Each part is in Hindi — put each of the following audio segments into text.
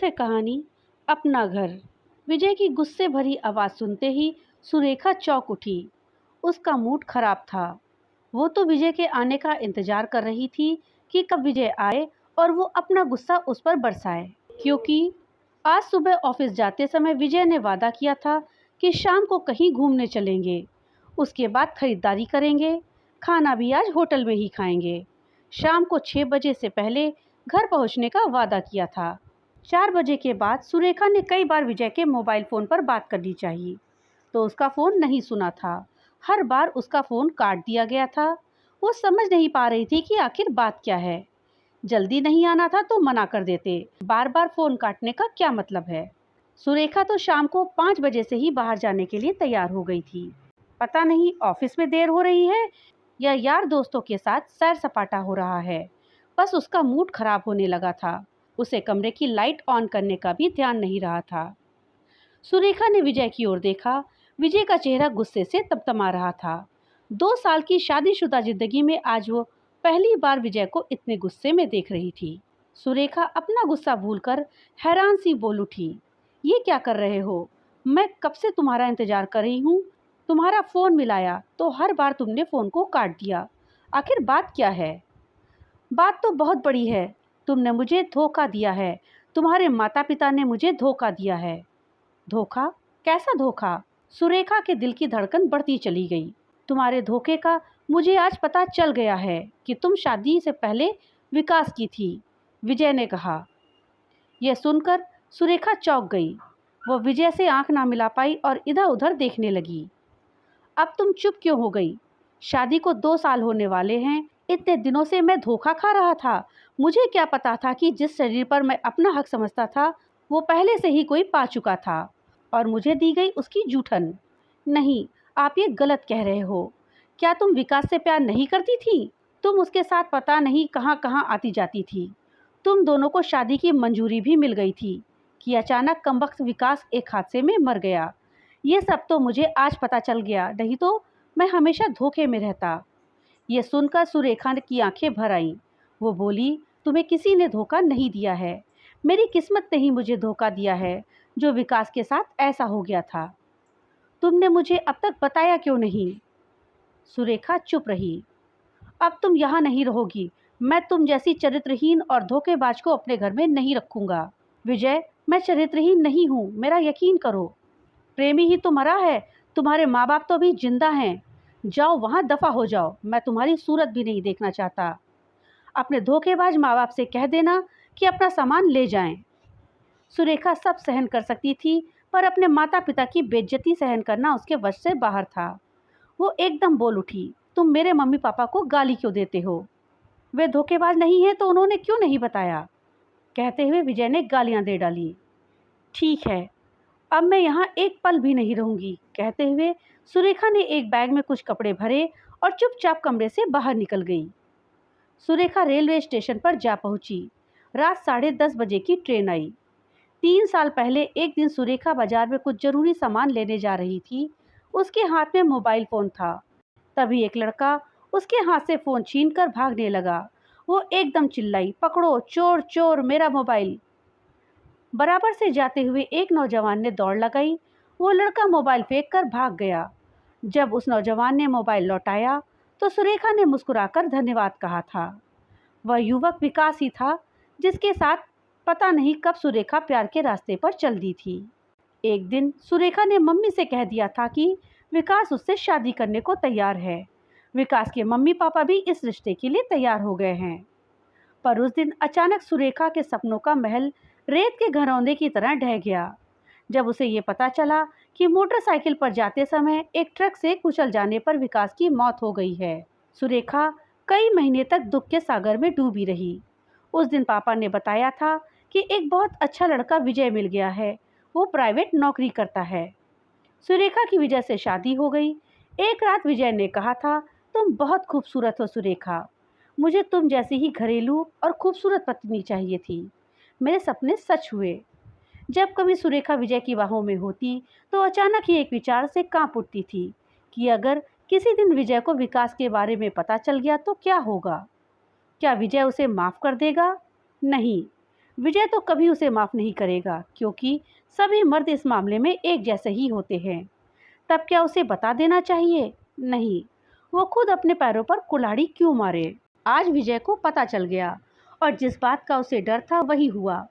दोस्त है कहानी अपना घर। विजय की गुस्से भरी आवाज सुनते ही सुरेखा चौंक उठी। उसका मूड खराब था। वो तो विजय के आने का इंतजार कर रही थी कि कब विजय आए और वो अपना गुस्सा उस पर बरसाए, क्योंकि आज सुबह ऑफिस जाते समय विजय ने वादा किया था कि शाम को कहीं घूमने चलेंगे, उसके बाद खरीदारी करेंगे, खाना भी आज होटल में ही खाएंगे। शाम को 6 बजे से पहले घर पहुंचने का वादा किया था। 4 बजे के बाद सुरेखा ने कई बार विजय के मोबाइल फ़ोन पर बात करनी चाहिए, तो उसका फ़ोन नहीं सुना था। हर बार उसका फ़ोन काट दिया गया था। वो समझ नहीं पा रही थी कि आखिर बात क्या है। जल्दी नहीं आना था तो मना कर देते, बार बार फ़ोन काटने का क्या मतलब है। सुरेखा तो शाम को 5 बजे से ही बाहर जाने के लिए तैयार हो गई थी। पता नहीं ऑफिस में देर हो रही है या यार दोस्तों के साथ सैर सपाटा हो रहा है। बस उसका मूड खराब होने लगा था। उसे कमरे की लाइट ऑन करने का भी ध्यान नहीं रहा था। सुरेखा ने विजय की ओर देखा। विजय का चेहरा गुस्से से तमतमा रहा था। 2 साल की शादीशुदा जिंदगी में आज वो पहली बार विजय को इतने गुस्से में देख रही थी। सुरेखा अपना गुस्सा भूलकर हैरान सी बोल उठी, ये क्या कर रहे हो? मैं कब से तुम्हारा इंतजार कर रही हूँ। तुम्हारा फोन मिलाया तो हर बार तुमने फोन को काट दिया। आखिर बात क्या है? बात तो बहुत बड़ी है। तुमने मुझे धोखा दिया है। तुम्हारे माता पिता ने मुझे धोखा दिया है। धोखा? कैसा धोखा? सुरेखा के दिल की धड़कन बढ़ती चली गई। तुम्हारे धोखे का मुझे आज पता चल गया है कि तुम शादी से पहले विकास की थी, विजय ने कहा। यह सुनकर सुरेखा चौंक गई। वह विजय से आंख ना मिला पाई और इधर उधर देखने लगी। अब तुम चुप क्यों हो गई? शादी को 2 साल होने वाले हैं। इतने दिनों से मैं धोखा खा रहा था। मुझे क्या पता था कि जिस शरीर पर मैं अपना हक समझता था वो पहले से ही कोई पा चुका था और मुझे दी गई उसकी जूठन। नहीं, आप ये गलत कह रहे हो। क्या तुम विकास से प्यार नहीं करती थी? तुम उसके साथ पता नहीं कहाँ कहाँ आती जाती थी। तुम दोनों को शादी की मंजूरी भी मिल गई थी कि अचानक कमबख्त विकास एक हादसे में मर गया। ये सब तो मुझे आज पता चल गया, नहीं तो मैं हमेशा धोखे में रहता। ये सुनकर सुरेखा की आंखें भर आईं। वो बोली, तुम्हें किसी ने धोखा नहीं दिया है। मेरी किस्मत ने ही मुझे धोखा दिया है जो विकास के साथ ऐसा हो गया था। तुमने मुझे अब तक बताया क्यों नहीं? सुरेखा चुप रही। अब तुम यहाँ नहीं रहोगी। मैं तुम जैसी चरित्रहीन और धोखेबाज को अपने घर में नहीं रखूंगा। विजय, मैं चरित्रहीन नहीं हूँ, मेरा यकीन करो। प्रेमी ही तो मरा है। तुम्हारे माँ बाप तो अभी जिंदा हैं। जाओ वहाँ दफा हो जाओ। मैं तुम्हारी सूरत भी नहीं देखना चाहता। अपने धोखेबाज माँ बाप से कह देना कि अपना सामान ले जाएं। सुरेखा सब सहन कर सकती थी, पर अपने माता पिता की बेइज्जती सहन करना उसके वश से बाहर था। वो एकदम बोल उठी, तुम मेरे मम्मी पापा को गाली क्यों देते हो? वे धोखेबाज नहीं है तो उन्होंने क्यों नहीं बताया? कहते हुए विजय ने गालियां दे डाली। ठीक है, अब मैं यहाँ एक पल भी नहीं रहूंगी। कहते हुए सुरेखा ने एक बैग में कुछ कपड़े भरे और चुपचाप कमरे से बाहर निकल गई। सुरेखा रेलवे स्टेशन पर जा पहुंची। रात 10:30 बजे की ट्रेन आई। 3 साल पहले एक दिन सुरेखा बाजार में कुछ जरूरी सामान लेने जा रही थी। उसके हाथ में मोबाइल फोन था। तभी एक लड़का उसके हाथ से फोन छीनकर भागने लगा। वो एकदम चिल्लाई, पकड़ो, चोर चोर, मेरा मोबाइल। बराबर से जाते हुए एक नौजवान ने दौड़ लगाई। वो लड़का मोबाइल फेंक कर भाग गया। जब उस नौजवान ने मोबाइल लौटाया तो सुरेखा ने मुस्कुराकर धन्यवाद कहा था। वह युवक विकास ही था जिसके साथ पता नहीं कब सुरेखा प्यार के रास्ते पर चल दी थी। एक दिन सुरेखा ने मम्मी से कह दिया था कि विकास उससे शादी करने को तैयार है। विकास के मम्मी पापा भी इस रिश्ते के लिए तैयार हो गए हैं। पर उस दिन अचानक सुरेखा के सपनों का महल रेत के घरौंदे की तरह ढह गया जब उसे ये पता चला कि मोटरसाइकिल पर जाते समय एक ट्रक से कुचल जाने पर विकास की मौत हो गई है। सुरेखा कई महीने तक दुख के सागर में डूबी रही। उस दिन पापा ने बताया था कि एक बहुत अच्छा लड़का विजय मिल गया है। वो प्राइवेट नौकरी करता है। सुरेखा की विजय से शादी हो गई। एक रात विजय ने कहा था, तुम बहुत खूबसूरत हो सुरेखा। मुझे तुम जैसी ही घरेलू और खूबसूरत पत्नी चाहिए थी। मेरे सपने सच हुए। जब कभी सुरेखा विजय की बाहों में होती तो अचानक ही एक विचार से कांप उठती थी कि अगर किसी दिन विजय को विकास के बारे में पता चल गया तो क्या होगा? क्या विजय उसे माफ कर देगा? नहीं, विजय तो कभी उसे माफ़ नहीं करेगा, क्योंकि सभी मर्द इस मामले में एक जैसे ही होते हैं। तब क्या उसे बता देना चाहिए? नहीं, वो खुद अपने पैरों पर कुल्हाड़ी क्यों मारे? आज विजय को पता चल गया, और जिस बात का उसे डर था वही हुआ।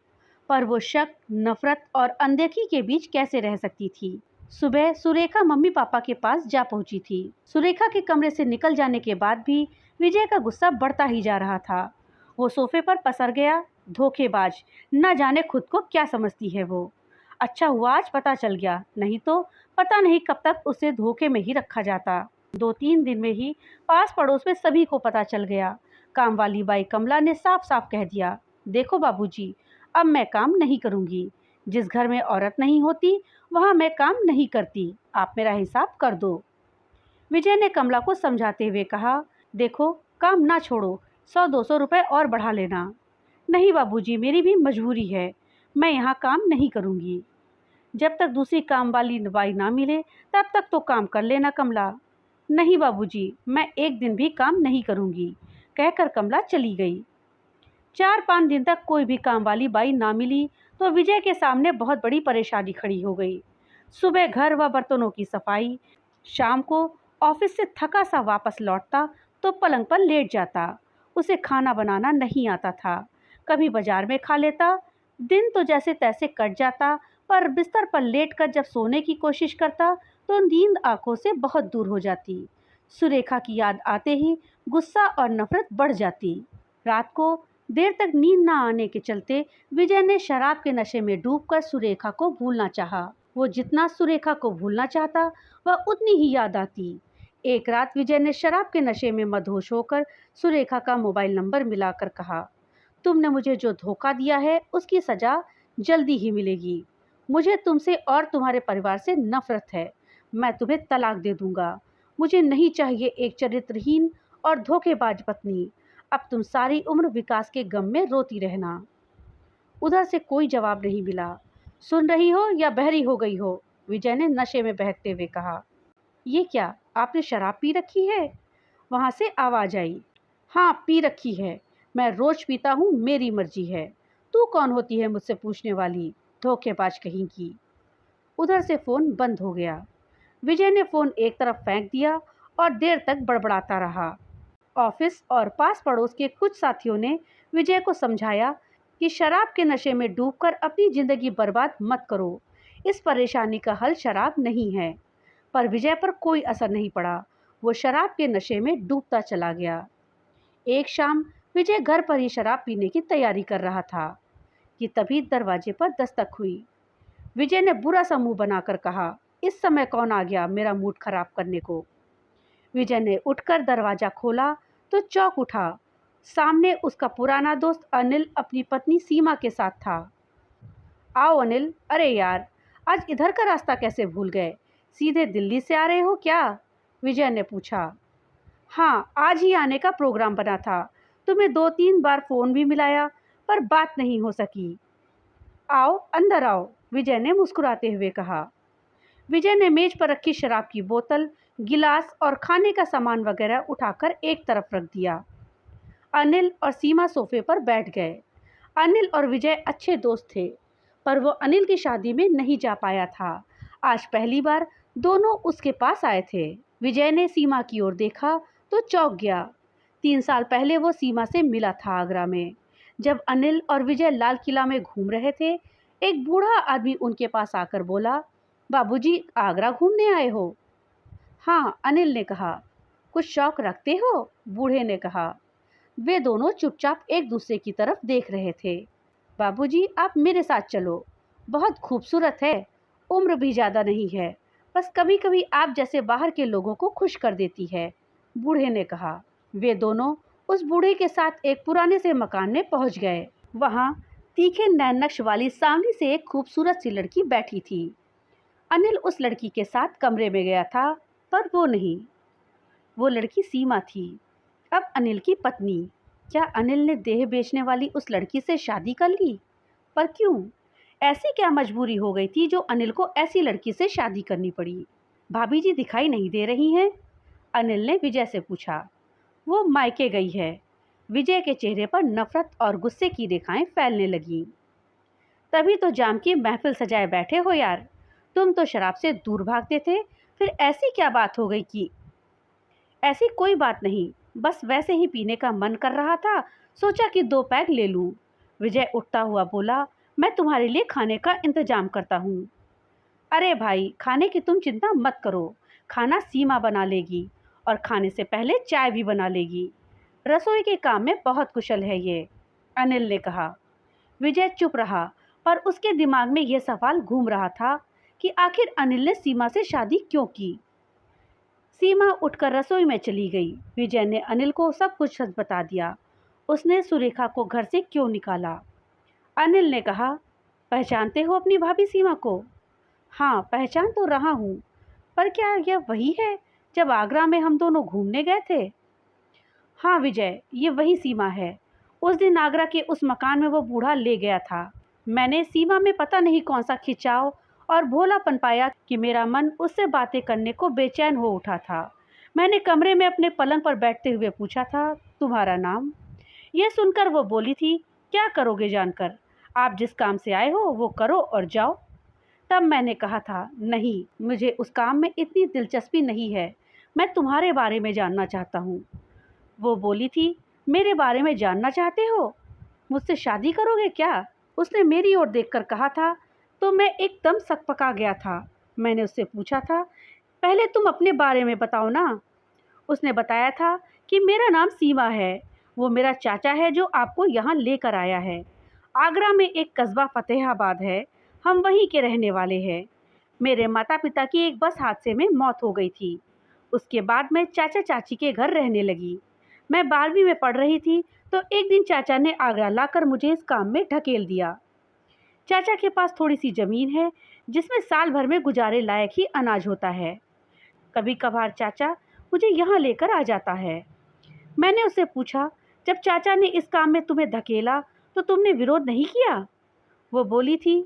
पर वो शक, नफरत और अनदेखी के बीच कैसे रह सकती थी? सुबह सुरेखा मम्मी पापा के पास जा पहुंची थी। सुरेखा के कमरे से निकल जाने के बाद भी विजय का गुस्सा बढ़ता ही जा रहा था। वो सोफे पर पसर गया। धोखेबाज, न जाने खुद को क्या समझती है वो। अच्छा हुआ आज पता चल गया, नहीं तो पता नहीं कब तक उसे धोखे में ही रखा जाता। 2-3 दिन में ही पास पड़ोस में सभी को पता चल गया। काम वाली बाई कमला ने साफ साफ कह दिया, देखो बाबूजी, अब मैं काम नहीं करूंगी। जिस घर में औरत नहीं होती वहां मैं काम नहीं करती। आप मेरा हिसाब कर दो। विजय ने कमला को समझाते हुए कहा, देखो, काम ना छोड़ो, 100-200 रुपए और बढ़ा लेना। नहीं बाबूजी, मेरी भी मजबूरी है, मैं यहाँ काम नहीं करूँगी। जब तक दूसरी काम वाली बाई ना मिले तब तक तो काम कर लेना कमला। नहीं बाबूजी, मैं एक दिन भी काम नहीं करूँगी, कहकर कमला चली गई। 4-5 दिन तक कोई भी काम वाली बाई ना मिली तो विजय के सामने बहुत बड़ी परेशानी खड़ी हो गई। सुबह घर व बर्तनों की सफाई, शाम को ऑफिस से थका सा वापस लौटता तो पलंग पर लेट जाता। उसे खाना बनाना नहीं आता था। कभी बाजार में खा लेता। दिन तो जैसे तैसे कट जाता, पर बिस्तर पर लेटकर जब सोने की कोशिश करता तो नींद आंखों से बहुत दूर हो जाती। सुरेखा की याद आते ही गुस्सा और नफरत बढ़ जाती। रात को देर तक नींद न आने के चलते विजय ने शराब के नशे में डूबकर सुरेखा को भूलना चाहा। वो जितना सुरेखा को भूलना चाहता वह उतनी ही याद आती। एक रात विजय ने शराब के नशे में मदहोश होकर सुरेखा का मोबाइल नंबर मिलाकर कहा, तुमने मुझे जो धोखा दिया है उसकी सजा जल्दी ही मिलेगी। मुझे तुमसे और तुम्हारे परिवार से नफरत है। मैं तुम्हें तलाक दे दूंगा। मुझे नहीं चाहिए एक चरित्रहीन और धोखेबाज पत्नी। अब तुम सारी उम्र विकास के गम में रोती रहना। उधर से कोई जवाब नहीं मिला। सुन रही हो या बहरी हो गई हो? विजय ने नशे में बहकते हुए कहा। ये क्या, आपने शराब पी रखी है? वहां से आवाज आई। हाँ, पी रखी है। मैं रोज पीता हूँ, मेरी मर्जी है। तू कौन होती है मुझसे पूछने वाली, धोखेबाज कहीं की। उधर से फोन बंद हो गया। विजय ने फोन एक तरफ फेंक दिया और देर तक बड़बड़ाता रहा। ऑफिस और पास पड़ोस के कुछ साथियों ने विजय को समझाया कि शराब के नशे में डूबकर अपनी जिंदगी बर्बाद मत करो। इस परेशानी का हल शराब नहीं है। पर विजय पर कोई असर नहीं पड़ा। वो शराब के नशे में डूबता चला गया। एक शाम विजय घर पर ही शराब पीने की तैयारी कर रहा था कि तभी दरवाजे पर दस्तक हुई। विजय ने बुरा सा मुंह बनाकर कहा, इस समय कौन आ गया मेरा मूड खराब करने को? विजय ने उठकर दरवाजा खोला तो चौंक उठा। सामने उसका पुराना दोस्त अनिल अपनी पत्नी सीमा के साथ था। आओ अनिल। अरे यार, आज इधर का रास्ता कैसे भूल गए? सीधे दिल्ली से आ रहे हो क्या? विजय ने पूछा। हाँ, आज ही आने का प्रोग्राम बना था। तुम्हें 2-3 बार फोन भी मिलाया पर बात नहीं हो सकी। आओ अंदर आओ, विजय ने मुस्कुराते हुए कहा। विजय ने मेज पर रखी शराब की बोतल, गिलास और खाने का सामान वगैरह उठाकर एक तरफ रख दिया। अनिल और सीमा सोफे पर बैठ गए। अनिल और विजय अच्छे दोस्त थे, पर वो अनिल की शादी में नहीं जा पाया था। आज पहली बार दोनों उसके पास आए थे। विजय ने सीमा की ओर देखा तो चौंक गया। 3 साल पहले वो सीमा से मिला था आगरा में। जब अनिल और विजय लाल किला में घूम रहे थे, एक बूढ़ा आदमी उनके पास आकर बोला, बाबूजी, आगरा घूमने आए हो? हाँ, अनिल ने कहा। कुछ शौक रखते हो? बूढ़े ने कहा। वे दोनों चुपचाप एक दूसरे की तरफ देख रहे थे। बाबूजी, आप मेरे साथ चलो, बहुत खूबसूरत है, उम्र भी ज़्यादा नहीं है, बस कभी कभी आप जैसे बाहर के लोगों को खुश कर देती है, बूढ़े ने कहा। वे दोनों उस बूढ़े के साथ एक पुराने से मकान में पहुंच गए। वहां तीखे नैन नक्श वाली सांवली से एक खूबसूरत सी लड़की बैठी थी। अनिल उस लड़की के साथ कमरे में गया था, पर वो नहीं। वो लड़की सीमा थी, अब अनिल की पत्नी। क्या अनिल ने देह बेचने वाली उस लड़की से शादी कर ली? पर क्यों? ऐसी क्या मजबूरी हो गई थी जो अनिल को ऐसी लड़की से शादी करनी पड़ी? भाभी जी दिखाई नहीं दे रही हैं? अनिल ने विजय से पूछा। वो मायके गई है। विजय के चेहरे पर नफरत और गुस्से की रेखाएं फैलने लगीं। तभी तो जाम की महफिल सजाए बैठे हो यार। तुम तो शराब से दूर भागते थे, फिर ऐसी क्या बात हो गई कि? ऐसी कोई बात नहीं, बस वैसे ही पीने का मन कर रहा था, सोचा कि 2 पैग ले लूं। विजय उठता हुआ बोला, मैं तुम्हारे लिए खाने का इंतजाम करता हूँ। अरे भाई, खाने की तुम चिंता मत करो, खाना सीमा बना लेगी और खाने से पहले चाय भी बना लेगी। रसोई के काम में बहुत कुशल है ये, अनिल ने कहा। विजय चुप रहा, पर उसके दिमाग में यह सवाल घूम रहा था कि आखिर अनिल ने सीमा से शादी क्यों की। सीमा उठकर रसोई में चली गई। विजय ने अनिल को सब कुछ सच बता दिया। उसने सुरेखा को घर से क्यों निकाला। अनिल ने कहा, पहचानते हो अपनी भाभी सीमा को? हाँ, पहचान तो रहा हूँ, पर क्या यह वही है जब आगरा में हम दोनों घूमने गए थे? हाँ विजय, ये वही सीमा है। उस दिन आगरा के उस मकान में वो बूढ़ा ले गया था। मैंने सीमा में पता नहीं कौन सा खिंचाव और भोलापन पाया कि मेरा मन उससे बातें करने को बेचैन हो उठा था। मैंने कमरे में अपने पलंग पर बैठते हुए पूछा था, तुम्हारा नाम? यह सुनकर वो बोली थी, क्या करोगे जानकर? आप जिस काम से आए हो वो करो और जाओ। तब मैंने कहा था, नहीं, मुझे उस काम में इतनी दिलचस्पी नहीं है, मैं तुम्हारे बारे में जानना चाहता हूँ। वो बोली थी, मेरे बारे में जानना चाहते हो? मुझसे शादी करोगे क्या? उसने मेरी ओर देखकर कहा था। तो मैं एकदम सकपका गया था। मैंने उससे पूछा था, पहले तुम अपने बारे में बताओ ना। उसने बताया था कि मेरा नाम सीमा है, वो मेरा चाचा है जो आपको यहाँ लेकर आया है। आगरा में एक कस्बा फतेहाबाद है, हम वहीं के रहने वाले हैं। मेरे माता पिता की एक बस हादसे में मौत हो गई थी। उसके बाद मैं चाचा चाची के घर रहने लगी। मैं 12वीं में पढ़ रही थी तो एक दिन चाचा ने आगरा लाकर मुझे इस काम में ढकेल दिया। चाचा के पास थोड़ी सी ज़मीन है जिसमें साल भर में गुजारे लायक ही अनाज होता है। कभी कभार चाचा मुझे यहाँ लेकर आ जाता है। मैंने उससे पूछा, जब चाचा ने इस काम में तुम्हें धकेला तो तुमने विरोध नहीं किया? वो बोली थी,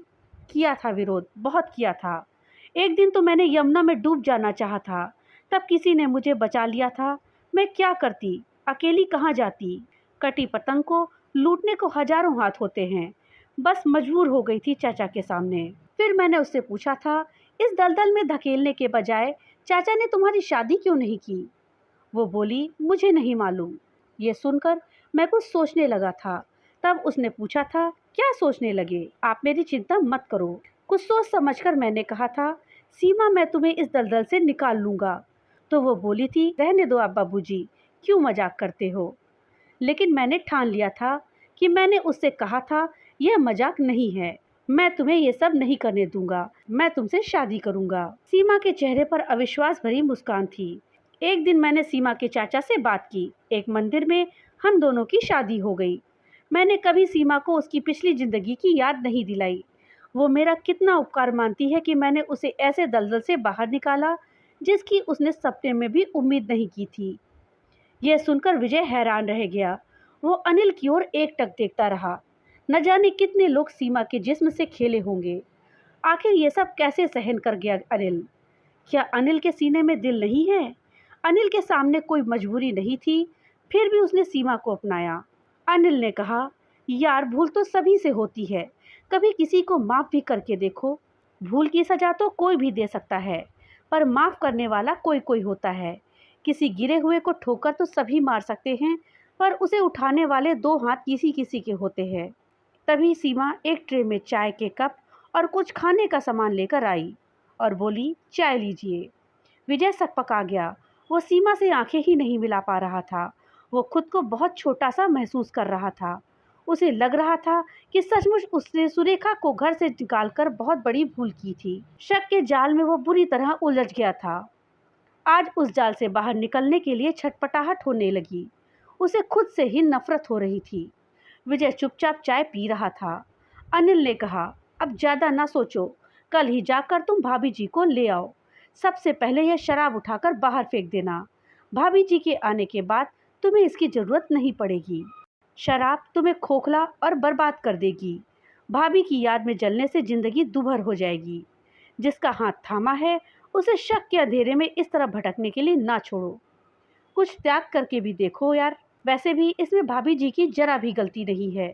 किया था विरोध, बहुत किया था। एक दिन तो मैंने यमुना में डूब जाना चाहा था, तब किसी ने मुझे बचा लिया था। मैं क्या करती, अकेली कहाँ जाती? कटी पतंग को लूटने को हजारों हाथ होते हैं। बस मजबूर हो गई थी चाचा के सामने। फिर मैंने उससे पूछा था, इस दलदल में धकेलने के बजाय चाचा ने तुम्हारी शादी क्यों नहीं की? वो बोली, मुझे नहीं मालूम। ये सुनकर मैं कुछ सोचने लगा था। तब उसने पूछा था, क्या सोचने लगे? आप मेरी चिंता मत करो। कुछ सोच समझकर मैंने कहा था, सीमा, मैं तुम्हें इस दलदल से निकाल लूँगा। तो वो बोली थी, रहने दो आप बाबूजी, क्यों मजाक करते हो? लेकिन मैंने ठान लिया था कि मैंने उससे कहा था, यह मजाक नहीं है, मैं तुम्हें ये सब नहीं करने दूंगा, मैं तुमसे शादी करूंगा। सीमा के चेहरे पर अविश्वास भरी मुस्कान थी। एक दिन मैंने सीमा के चाचा से बात की। एक मंदिर में हम दोनों की शादी हो गई। मैंने कभी सीमा को उसकी पिछली जिंदगी की याद नहीं दिलाई। वो मेरा कितना उपकार मानती है कि मैंने उसे ऐसे दलदल से बाहर निकाला जिसकी उसने सपने में भी उम्मीद नहीं की थी। यह सुनकर विजय हैरान रह गया। वो अनिल की ओर एकटक देखता रहा। न जाने कितने लोग सीमा के जिस्म से खेले होंगे। आखिर ये सब कैसे सहन कर गया अनिल? क्या अनिल के सीने में दिल नहीं है? अनिल के सामने कोई मजबूरी नहीं थी, फिर भी उसने सीमा को अपनाया। अनिल ने कहा, यार, भूल तो सभी से होती है, कभी किसी को माफ़ भी करके देखो। भूल की सज़ा तो कोई भी दे सकता है, पर माफ़ करने वाला कोई कोई होता है। किसी गिरे हुए को ठोकर तो सभी मार सकते हैं, पर उसे उठाने वाले 2 हाथ किसी किसी के होते हैं। तभी सीमा एक ट्रे में चाय के कप और कुछ खाने का सामान लेकर आई और बोली, चाय लीजिए। विजय सकपका गया। वो सीमा से आंखें ही नहीं मिला पा रहा था। वो खुद को बहुत छोटा सा महसूस कर रहा था। उसे लग रहा था कि सचमुच उसने सुरेखा को घर से निकालकर बहुत बड़ी भूल की थी। शक के जाल में वो बुरी तरह उलझ गया था। आज उस जाल से बाहर निकलने के लिए छटपटाहट होने लगी। उसे खुद से ही नफरत हो रही थी। विजय चुपचाप चाय पी रहा था। अनिल ने कहा, अब ज़्यादा ना सोचो, कल ही जाकर तुम भाभी जी को ले आओ। सबसे पहले यह शराब उठाकर बाहर फेंक देना। भाभी जी के आने के बाद तुम्हें इसकी ज़रूरत नहीं पड़ेगी। शराब तुम्हें खोखला और बर्बाद कर देगी। भाभी की याद में जलने से ज़िंदगी दुभर हो जाएगी। जिसका हाथ थामा है उसे शक के अंधेरे में इस तरह भटकने के लिए ना छोड़ो। कुछ त्याग करके भी देखो यार। वैसे भी इसमें भाभी जी की जरा भी गलती नहीं है।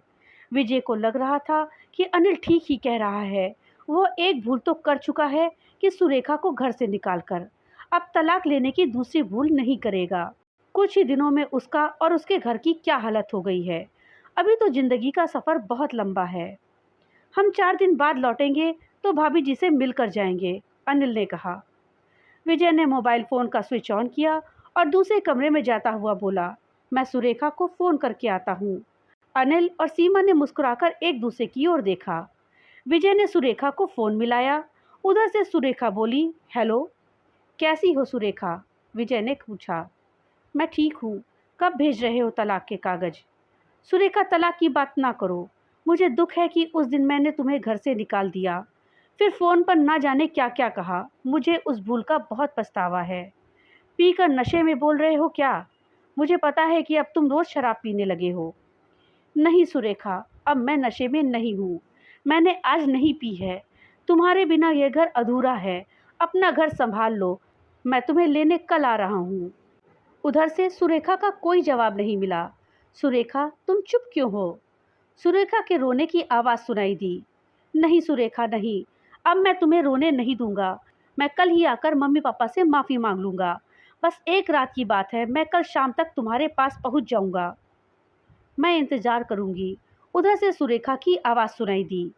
विजय को लग रहा था कि अनिल ठीक ही कह रहा है। वो एक भूल तो कर चुका है कि सुरेखा को घर से निकालकर, अब तलाक लेने की दूसरी भूल नहीं करेगा। कुछ ही दिनों में उसका और उसके घर की क्या हालत हो गई है। अभी तो जिंदगी का सफ़र बहुत लंबा है। हम 4 दिन बाद लौटेंगे तो भाभी जी से मिलकर जाएंगे, अनिल ने कहा। विजय ने मोबाइल फ़ोन का स्विच ऑन किया और दूसरे कमरे में जाता हुआ बोला, मैं सुरेखा को फ़ोन करके आता हूँ। अनिल और सीमा ने मुस्कुराकर एक दूसरे की ओर देखा। विजय ने सुरेखा को फ़ोन मिलाया। उधर से सुरेखा बोली, हेलो, कैसी हो सुरेखा? विजय ने पूछा। मैं ठीक हूँ। कब भेज रहे हो तलाक के कागज़? सुरेखा, तलाक की बात ना करो। मुझे दुख है कि उस दिन मैंने तुम्हें घर से निकाल दिया, फिर फ़ोन पर ना जाने क्या क्या कहा। मुझे उस भूल का बहुत पछतावा है। पीकर नशे में बोल रहे हो क्या? मुझे पता है कि अब तुम रोज़ शराब पीने लगे हो। नहीं सुरेखा, अब मैं नशे में नहीं हूँ। मैंने आज नहीं पी है। तुम्हारे बिना यह घर अधूरा है। अपना घर संभाल लो। मैं तुम्हें लेने कल आ रहा हूँ। उधर से सुरेखा का कोई जवाब नहीं मिला। सुरेखा, तुम चुप क्यों हो? सुरेखा के रोने की आवाज़ सुनाई दी। नहीं सुरेखा, नहीं, अब मैं तुम्हें रोने नहीं दूंगा। मैं कल ही आकर मम्मी पापा से माफ़ी मांग लूँगा। बस एक रात की बात है, मैं कल शाम तक तुम्हारे पास पहुँच जाऊँगा। मैं इंतज़ार करूँगी। उधर से सुरेखा की आवाज़ सुनाई दी।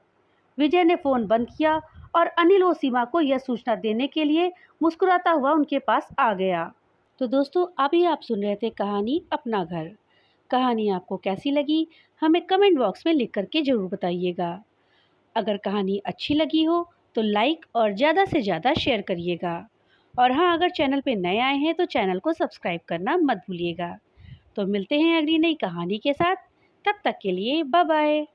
विजय ने फ़ोन बंद किया और अनिल और सीमा को यह सूचना देने के लिए मुस्कुराता हुआ उनके पास आ गया। तो दोस्तों, अभी आप सुन रहे थे कहानी अपना घर। कहानी आपको कैसी लगी, हमें कमेंट बॉक्स में लिख करके ज़रूर बताइएगा। अगर कहानी अच्छी लगी हो तो लाइक और ज़्यादा से ज़्यादा शेयर करिएगा। और हाँ, अगर चैनल पे नए आए हैं तो चैनल को सब्सक्राइब करना मत भूलिएगा। तो मिलते हैं अगली नई कहानी के साथ। तब तक के लिए बाय बाय।